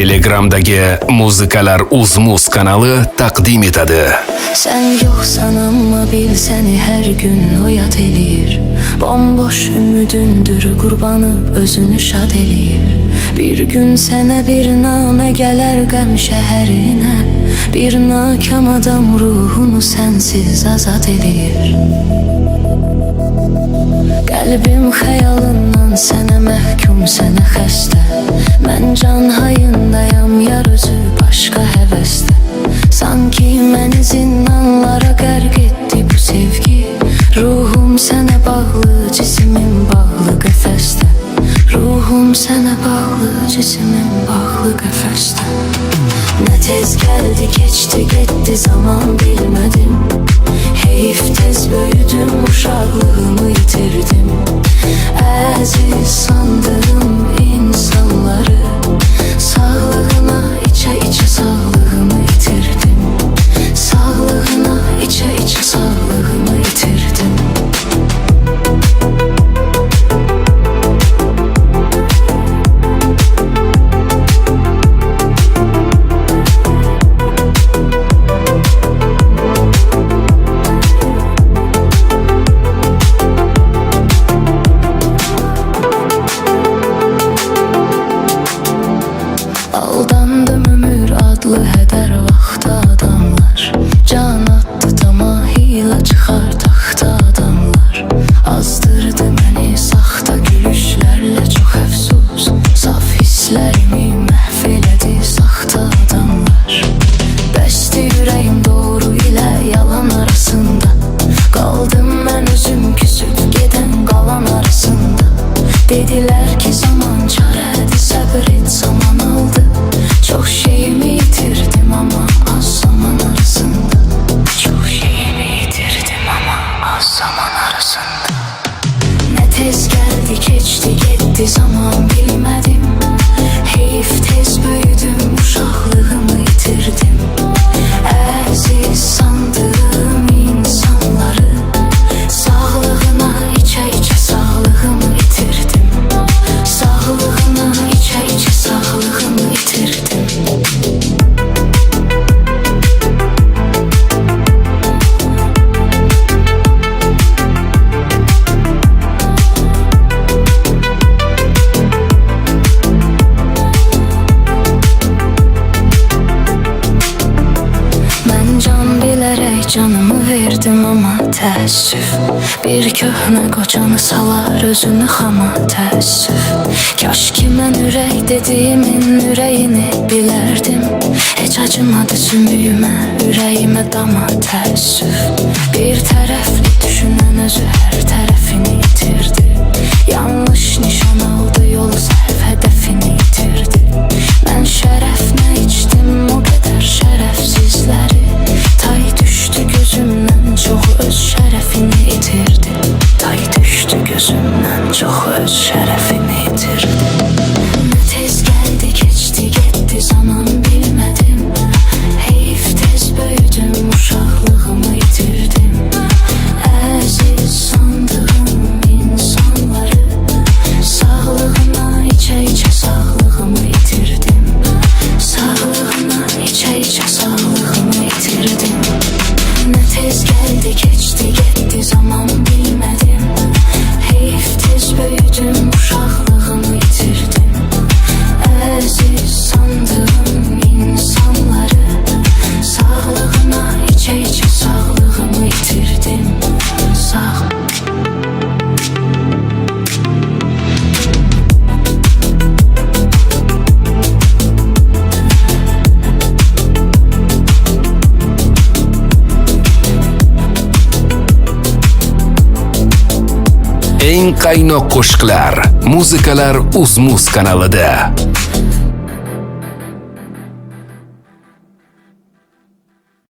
Telegram'dagi Muzikalar Uz-Muz kanalı takdim etadi. Sen yoksan ama bil seni her gün oyat eləyir. Bomboş ümidindir qurbanı özünü şad eləyir. Bir gün sənə bir namə gələr qəm şəhərinə. Bir nakam adam ruhunu sensiz azad eləyir. Qəlbim xəyalından sənə məhkum, sənə xəstə. Mən can hayındayam, yar özü başqa həvəsdə. Sanki məni zindanlara qərq etdi bu sevgi. Ruhum sənə bağlı, cisimim bağlı qəfəsdə. Ruhum sənə bağlı, cisimim bağlı qəfəsdə. Nə tez gəldi, keçdi, getdi zaman bilmədim. Heyif tez böyüdüm, uşaqlığımı itirdim. Əziz sandığım insanları, sağlığına içə-içə sağlığımı itirdim. Sağlığına içə-içə sağlığımı itirdim. Aldandım ömür adlı hədər vaxtda adamlar. Can attı tamahiylə çıxar taxta adamlar. Azdırdı məni saxta gülüşlərlə çox əfsus. Saf hisslərimi məhv elədi saxta adamlar. Bəsdi ürəyim doğru ilə yalan arasında. Qaldım mən özüm küsüb gedən qalan arasında. Dedilər ki zaman çarədi, səbr et zaman aldı. Çok şeyimi yitirdim ama az zaman arasında. Çok şeyimi yitirdim ama az zaman arasında. Ne tez geldi, keçdi, getdi zaman bilmədim. Heyif tez büyüdüm, uşaqlığımı itirdim. Əziz sandığım insanları, sağlığına içə-içə sağlığımı itirdim. Sağlığına içə-içə sağlığımı itirdim. Mən can bilərək canımı verdim ama təəssüf. Bir köhnə qocanı salar özünü xama, təəssüf. Kaş ki mən ürək dediyimin ürəyini bilərdim. Heç acımadı sümüyümə, ürəyimə dama, təəssüf. Bir tərəfli düşünən özü hər tərəfini itirdi. Yanlış nişan aldı, yolu səhv hədəfini itirdi. Mən şərəfinə içdim o qədər şərəfsizləri. Tay düşdü gözümdən, çox öz şərəfini itirdi. Tay düşdü gözümdən, çox öz şərəfini itirdi. Nə tez gəldi, keçdi, getdi zaman bilmədim. Heyif tez böyüdüm, uşaqlığımı itirdim. Əziz sandığım insanları, sağlığına içə-içə sağlığımı itirdim. Sağlığına içə-içə sağlığımı itirdim. Nə tez gəldi, keçdi, getdi zaman bilmədim. Heyif tez böyüdüm, uşaqlığımı itirdim. Əziz sandığım insanları, sağlığına içə-içə sağlığımı itirdim. Sağ. Eng qaynoq qo'shiqlar Muzikalar Uz-Muz kanalida.